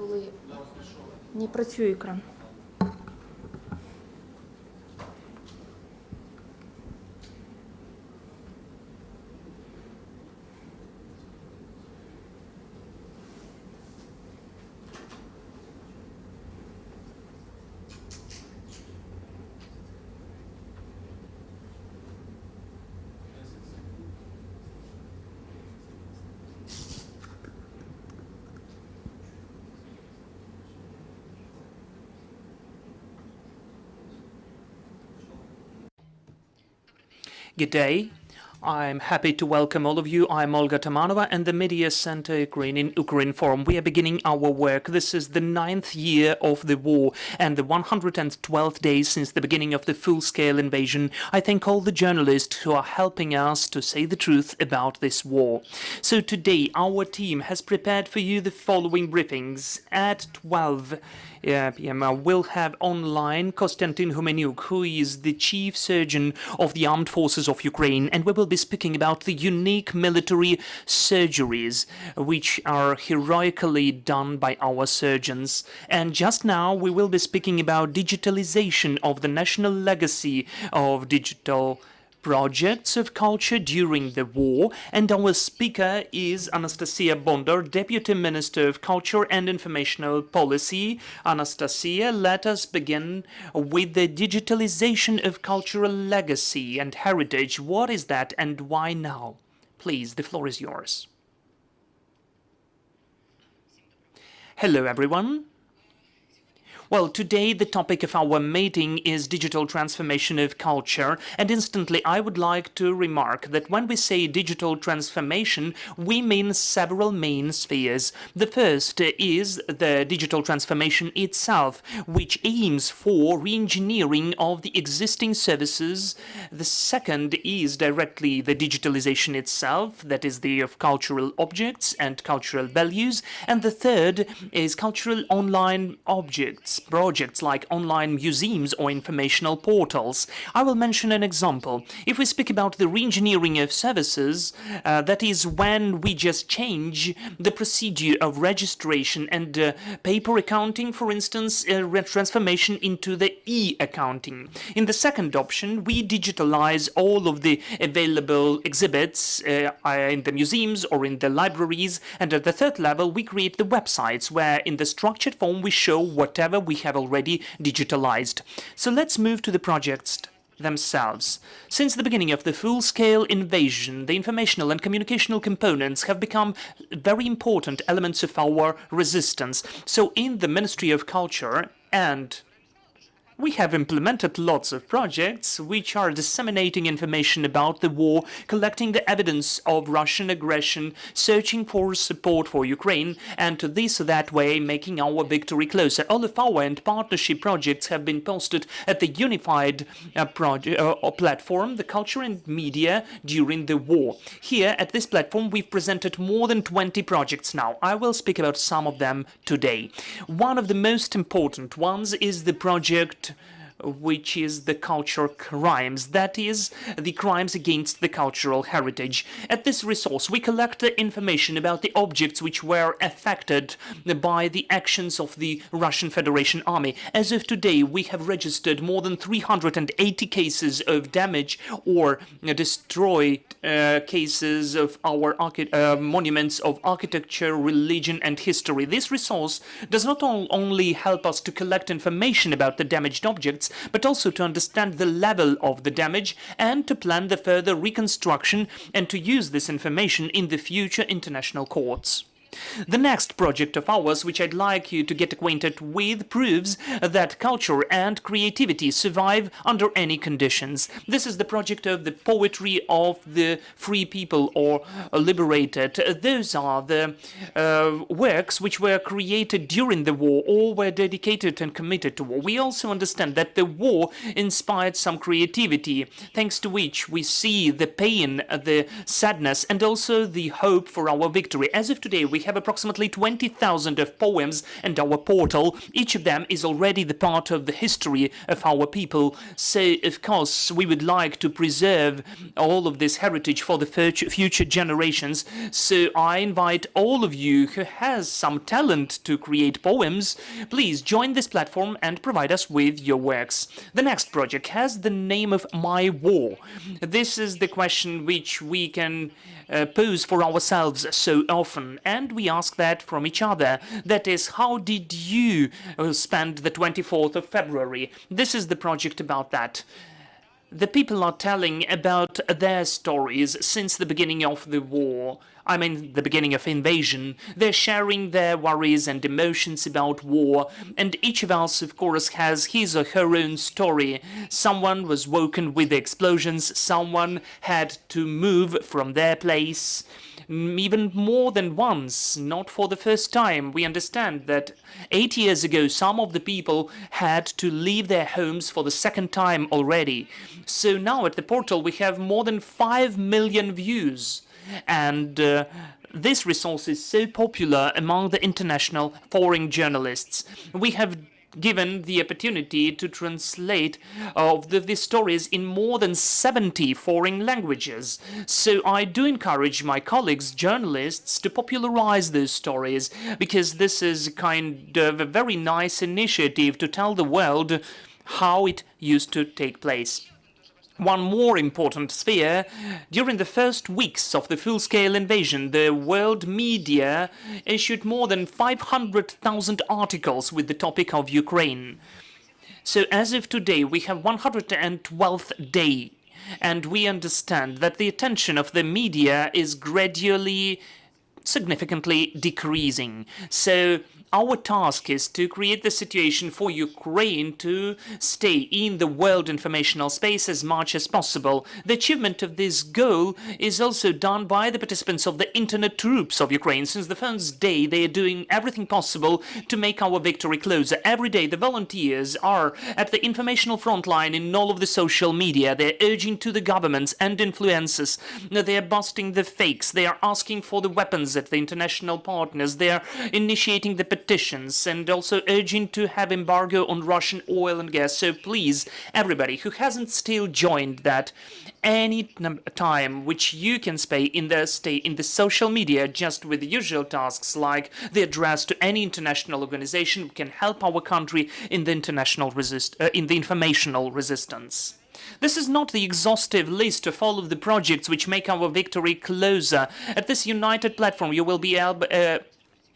коли не працює екран. Good day. I'm happy to welcome all of you. I'm Olga Tamanova and the Media Center Ukraine in Ukrinform. We are beginning our work. This is the 9th year of the war and the 112th day since the beginning of the full-scale invasion. I thank all the journalists who are helping us to say the truth about this war. So today our team has prepared for you the following briefings. At 12 p.m. We'll have online Konstantin Humenyuk, who is the chief surgeon of the armed forces of Ukraine, and we will be speaking about the unique military surgeries which are heroically done by our surgeons. And just now we will be speaking about digitalization of the national legacy of digital projects of culture during the war, and our speaker is Anastasia Bondar, Deputy Minister of Culture and Informational Policy. Anastasia, let us begin with the digitalization of cultural legacy and heritage. What is that and why now? Please, the floor is yours. Hello, everyone. Well, today the topic of our meeting is digital transformation of culture, and instantly I would like to remark that when we say digital transformation, we mean several main spheres. The first is the digital transformation itself, which aims for re-engineering of the existing services. The second is directly the digitalization itself, that is the of cultural objects and cultural values, and the third is cultural online objects, projects like online museums or informational portals. I will mention an example. If we speak about the re-engineering of services, that is when we just change the procedure of registration and paper accounting, for instance, transformation into the e-accounting. In the second option, we digitalize all of the available exhibits in the museums or in the libraries, and at the third level, we create the websites where in the structured form we show whatever we have already digitalized. So let's move to the projects themselves. Since the beginning of the full-scale invasion, the informational and communicational components have become very important elements of our resistance. So in the Ministry of Culture, and we have implemented lots of projects which are disseminating information about the war, collecting the evidence of Russian aggression, searching for support for Ukraine, and to this or that way making our victory closer. All of our and partnership projects have been posted at the unified platform, the culture and media during the war. Here at this platform we've presented more than 20 projects now. I will speak about some of them today. One of the most important ones is the project which is the culture crimes, that is, the crimes against the cultural heritage. At this resource, we collect the information about the objects which were affected by the actions of the Russian Federation Army. As of today, we have registered more than 380 cases of damage or destroyed cases of our monuments of architecture, religion, and history. This resource does not only help us to collect information about the damaged objects, but also to understand the level of the damage and to plan the further reconstruction and to use this information in the future international courts. The next project of ours, which I'd like you to get acquainted with, proves that culture and creativity survive under any conditions. This is the project of the poetry of the free people or liberated. Those are the works which were created during the war or were dedicated and committed to war. We also understand that the war inspired some creativity, thanks to which we see the pain, the sadness, and also the hope for our victory. As of today, we we have approximately 20,000 of poems and our portal. Each of them is already the part of the history of our people. So, of course, we would like to preserve all of this heritage for the future generations. So I invite all of you who has some talent to create poems, please join this platform and provide us with your works. The next project has the name of My War. This is the question which we can pose for ourselves so often, and we ask that from each other. That is, how did you spend the 24th of February? This is the project about that. The people are telling about their stories since the beginning of the war. I mean, the beginning of invasion. They're sharing their worries and emotions about war, and each of us, of course, has his or her own story. Someone was woken with the explosions, someone had to move from their place, even more than once, not for the first time. We understand that 8 years ago, some of the people had to leave their homes for the second time already. So now at the portal, we have more than 5 million views. And this resource is so popular among the international foreign journalists. We have given the opportunity to translate the stories in more than 70 foreign languages. So I do encourage my colleagues, journalists, to popularize those stories, because this is kind of a very nice initiative to tell the world how it used to take place. One more important sphere: during the first weeks of the full-scale invasion, the world media issued more than 500,000 articles with the topic of Ukraine. So as of today, we have 112th day, and we understand that the attention of the media is gradually, significantly decreasing. So our task is to create the situation for Ukraine to stay in the world informational space as much as possible. The achievement of this goal is also done by the participants of the internet troops of Ukraine. Since the first day, they are doing everything possible to make our victory closer. Every day, the volunteers are at the informational front line in all of the social media. They're urging to the governments and influencers. They are busting the fakes. They are asking for the weapons at the international partners. They are initiating the petitions and also urging to have embargo on Russian oil and gas. So please, everybody who hasn't still joined that, any time which you can stay in the social media, just with the usual tasks like the address to any international organization, can help our country in the informational resistance. This is not the exhaustive list of all of the projects which make our victory closer. At this united platform, you will be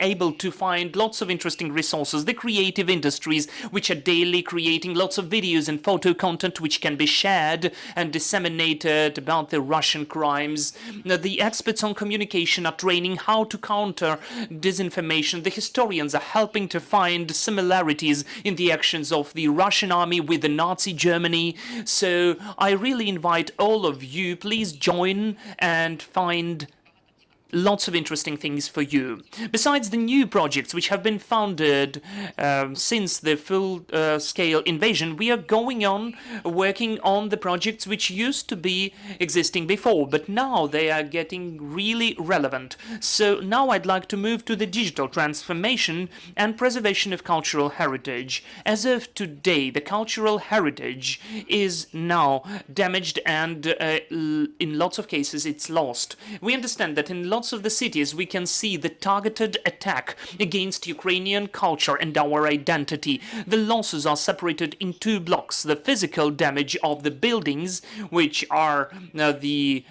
able to find lots of interesting resources, the creative industries which are daily creating lots of videos and photo content which can be shared and disseminated about the Russian crimes. The experts on communication are training how to counter disinformation. The historians are helping to find similarities in the actions of the Russian army with the Nazi Germany. So I really invite all of you, please join and find lots of interesting things for you. Besides the new projects which have been founded since the full-scale invasion, we are going on working on the projects which used to be existing before, but now they are getting really relevant. So now I'd like to move to the digital transformation and preservation of cultural heritage. As of today, the cultural heritage is now damaged, and in lots of cases it's lost. We understand that in lots of the cities we can see the targeted attack against Ukrainian culture and our identity. The losses are separated in two blocks: the physical damage of the buildings, which are the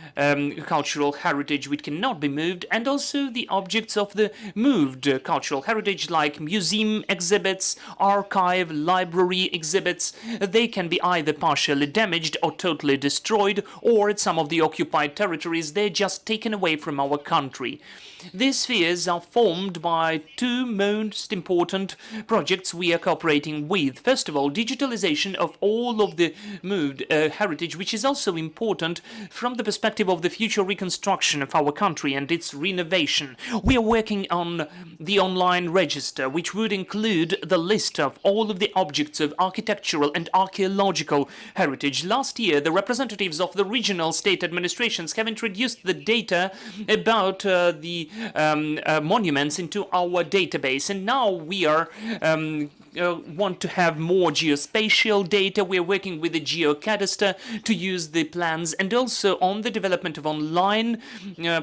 cultural heritage which cannot be moved, and also the objects of the moved cultural heritage, like museum exhibits, archive, library exhibits. They can be either partially damaged or totally destroyed, or at some of the occupied territories they're just taken away from our country. These spheres are formed by two most important projects we are cooperating with. First of all, digitalization of all of the moved heritage, which is also important from the perspective of the future reconstruction of our country and its renovation. We are working on the online register, which would include the list of all of the objects of architectural and archaeological heritage. Last year, the representatives of the regional state administrations have introduced the data about about the monuments into our database, and now we are want to have more geospatial data. We're working with the geocadastre to use the plans, and also on the development of online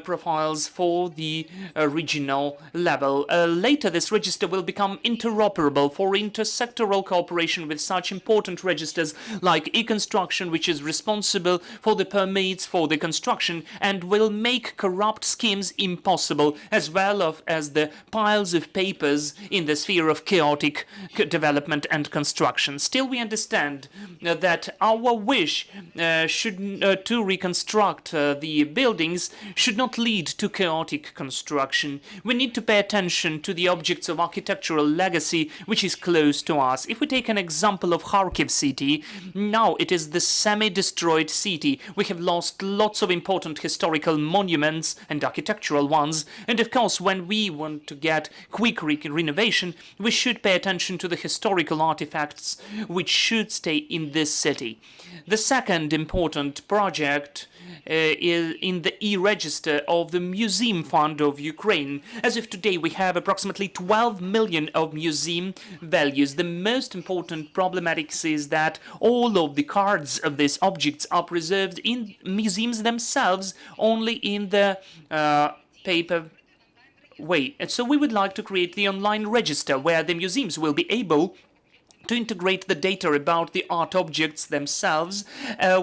profiles for the regional level. Later, this register will become interoperable for intersectoral cooperation with such important registers like e-construction, which is responsible for the permits for the construction and will make corrupt schemes impossible, as well as the piles of papers in the sphere of chaotic development and construction. Still, we understand that our wish to reconstruct the buildings should not lead to chaotic construction. We need to pay attention to the objects of architectural legacy which is close to us. If we take an example of Kharkiv city, now it is the semi-destroyed city. We have lost lots of important historical monuments and architectural ones, and of course when we want to get quick renovation, we should pay attention to the historical artifacts which should stay in this city. The second important project is in the e-register of the Museum Fund of Ukraine. As of today, we have approximately 12 million of museum values. The most important problematic is that all of the cards of these objects are preserved in museums themselves, only in the paper way. And so we would like to create the online register where the museums will be able to integrate the data about the art objects themselves,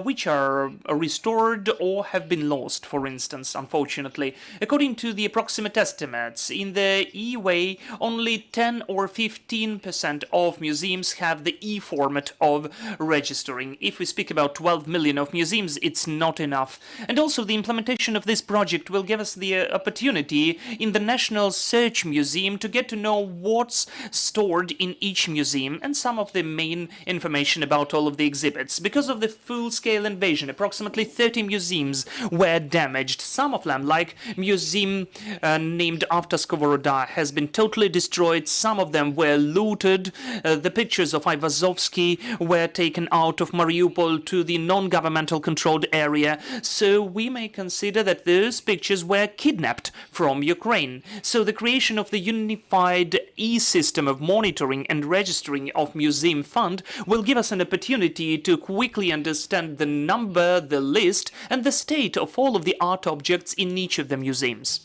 which are restored or have been lost, for instance, unfortunately. According to the approximate estimates, in the e-way, only 10 or 15% of museums have the e-format of registering. If we speak about 12 million of museums, it's not enough. And also, the implementation of this project will give us the opportunity in the National Search Museum to get to know what's stored in each museum and some of the main information about all of the exhibits. Because of the full-scale invasion, approximately 30 museums were damaged. Some of them, like museum named after Skovoroda, has been totally destroyed. Some of them were looted. The pictures of Ivazovsky were taken out of Mariupol to the non-governmental controlled area. So we may consider that those pictures were kidnapped from Ukraine. So the creation of the unified e-system of monitoring and registering of Museum Fund will give us an opportunity to quickly understand the number, the list, and the state of all of the art objects in each of the museums.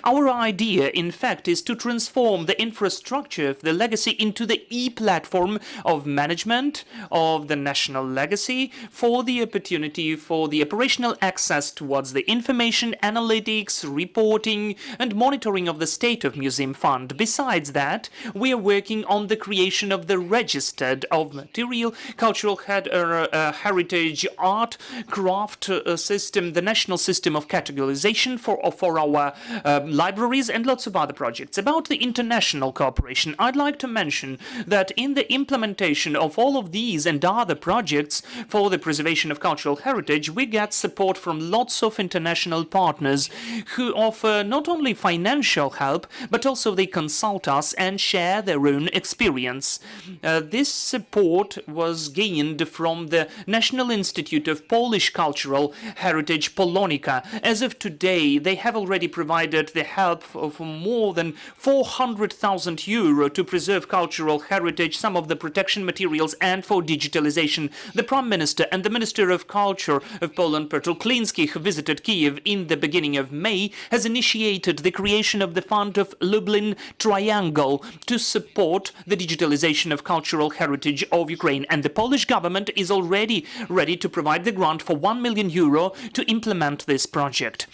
Our idea, in fact, is to transform the infrastructure of the legacy into the e-platform of management of the national legacy for the opportunity for the operational access towards the information, analytics, reporting, and monitoring of the state of Museum Fund. Besides that, we are working on the creation of the registered of material, cultural heritage, art, craft system, the national system of categorization for our libraries, and lots of other projects. About the international cooperation, I'd like to mention that in the implementation of all of these and other projects for the preservation of cultural heritage, we get support from lots of international partners who offer not only financial help, but also they consult us and share their own experience. This support was gained from the National Institute of Polish Cultural Heritage, Polonica. As of today, they have already provided the help for more than 400,000 euro to preserve cultural heritage, some of the protection materials, and for digitalization. The Prime Minister and the Minister of Culture of Poland, Petro Kliński, who visited Kiev in the beginning of May, has initiated the creation of the Fund of Lublin Triangle to support the digitalization of cultural heritage of Ukraine. And the Polish government is already ready to provide the grant for 1 million euro to implement this project.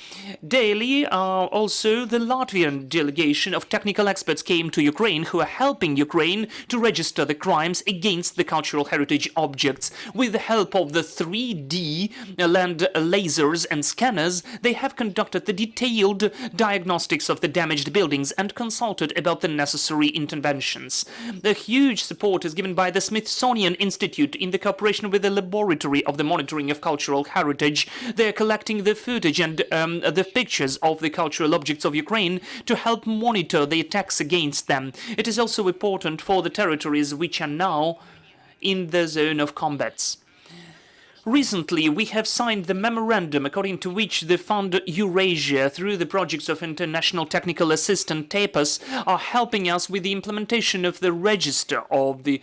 Daily, also the Latvian delegation of technical experts came to Ukraine who are helping Ukraine to register the crimes against the cultural heritage objects. With the help of the 3D land lasers and scanners, they have conducted the detailed diagnostics of the damaged buildings and consulted about the necessary interventions. The huge support is given by the Smithsonian Institute in the cooperation with the Laboratory of the Monitoring of Cultural Heritage. They are collecting the footage and the pictures of the cultural objects of Ukraine to help monitor the attacks against them. It is also important for the territories which are now in the zone of combats. Recently, we have signed the memorandum according to which the Fund Eurasia, through the projects of International Technical Assistance TAPAS, are helping us with the implementation of the register of the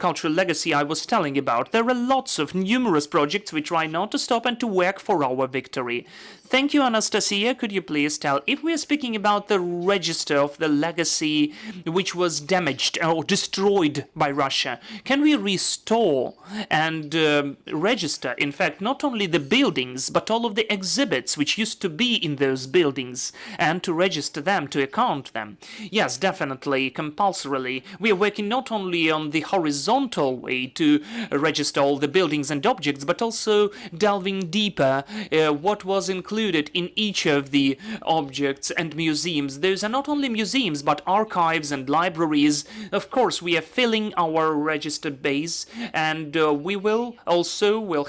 cultural legacy I was telling about. There are lots of numerous projects we try not to stop and to work for our victory. Thank you, Anastasia. Could you please tell, if we are speaking about the register of the legacy which was damaged or destroyed by Russia, can we restore and register, in fact, not only the buildings, but all of the exhibits which used to be in those buildings, and to register them, to account them? Yes, definitely, compulsorily. We are working not only on the horizontal way to register all the buildings and objects, but also delving deeper what was included in each of the objects and museums. Those are not only museums, but archives and libraries. Of course, we are filling our register base, and we will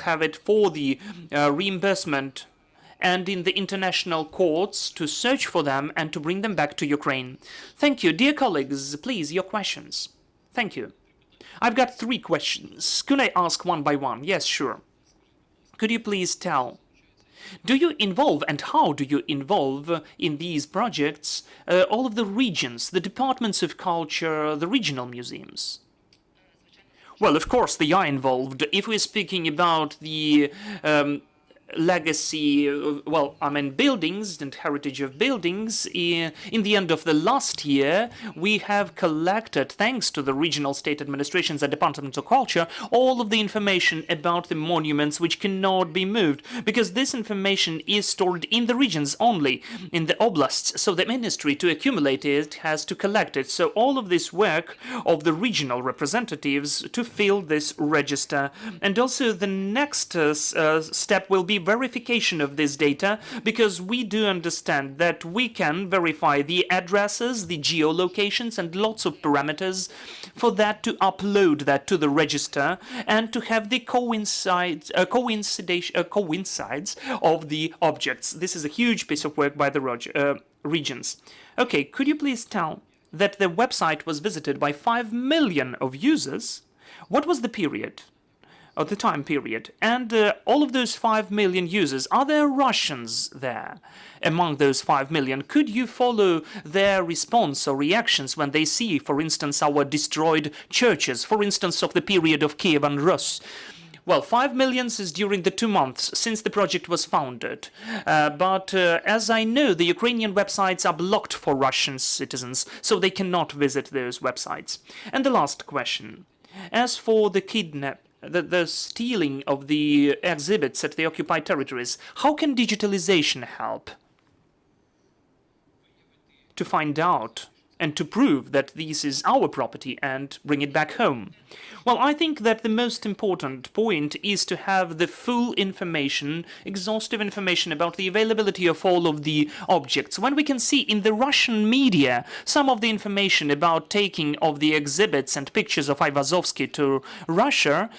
have it for the reimbursement and in the international courts to search for them and to bring them back to Ukraine. Thank you. Dear colleagues, please, your questions. Thank you. I've got 3 questions. Could I ask one by one? Yes, sure. Could you please tell, do you involve, and how do you involve in these projects all of the regions, the departments of culture, the regional museums? Well, of course, they are involved. If we're speaking about the legacy, buildings and heritage of buildings, in the end of the last year, we have collected, thanks to the regional state administrations and departments of culture, all of the information about the monuments which cannot be moved, because this information is stored in the regions only, in the oblasts, so the ministry, to accumulate it, has to collect it. So all of this work of the regional representatives to fill this register, and also the next step will be verification of this data, because we do understand that we can verify the addresses, the geolocations, and lots of parameters for that, to upload that to the register and to have the coincides of the objects. This is a huge piece of work by the regions. Okay, could you please tell that the website was visited by 5 million of users? What was the period? Of the time period, and all of those 5 million users, are there Russians there among those 5 million? Could you follow their response or reactions when they see, for instance, our destroyed churches, for instance, of the period of Kiev and Rus? Well, 5 million is during the 2 months since the project was founded. But as I know, the Ukrainian websites are blocked for Russian citizens, so they cannot visit those websites. And the last question. As for the the stealing of the exhibits at the occupied territories, how can digitalization help to find out and to prove that this is our property and bring it back home? Well, I think that the most important point is to have the full information, exhaustive information about the availability of all of the objects. When we can see in the Russian media some of the information about taking of the exhibits and pictures of Ivazovsky to Russia,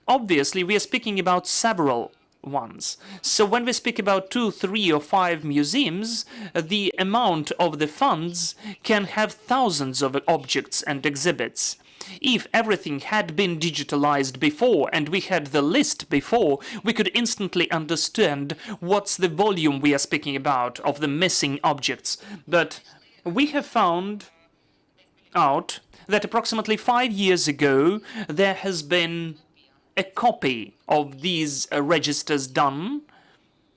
obviously we are speaking about several ones. So when we speak about 2, 3, or 5 museums, the amount of the funds can have thousands of objects and exhibits. If everything had been digitalized before and we had the list before, we could instantly understand what's the volume we are speaking about of the missing objects. But we have found out that approximately 5 years ago there has been a copy of these registers done,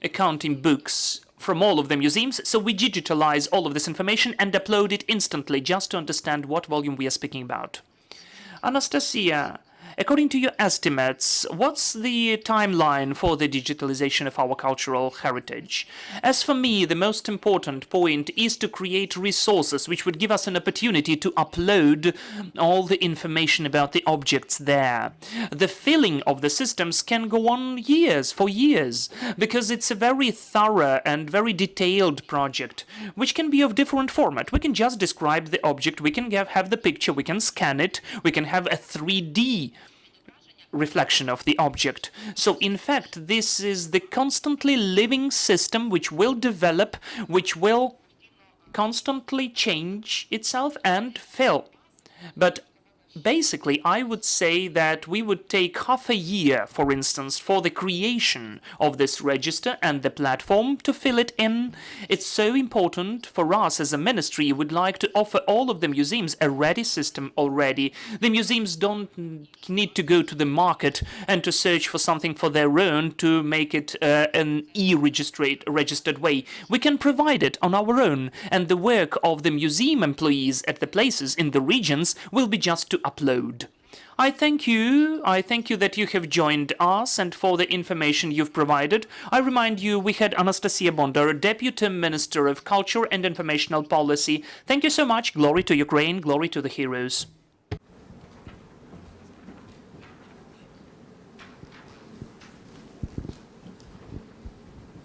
accounting books from all of the museums, so we digitalize all of this information and upload it instantly, just to understand what volume we are speaking about. Anastasia, according to your estimates, what's the timeline for the digitalization of our cultural heritage? As for me, the most important point is to create resources which would give us an opportunity to upload all the information about the objects there. The filling of the systems can go on for years, because it's a very thorough and very detailed project, which can be of different format. We can just describe the object, we can have the picture, we can scan it, we can have a 3D reflection of the object. So in fact, this is the constantly living system which will develop, which will constantly change itself and fill. But basically, I would say that we would take half a year, for instance, for the creation of this register and the platform to fill it in. It's so important for us as a ministry. We would like to offer all of the museums a ready system already. The museums don't need to go to the market and to search for something for their own to make it an registered way. We can provide it on our own, and the work of the museum employees at the places in the regions will be just to upload. I thank you that you have joined us and for the information you've provided. I remind you we had Anastasia Bondar, Deputy Minister of Culture and Informational Policy. Thank you so much. Glory to Ukraine, glory to the heroes.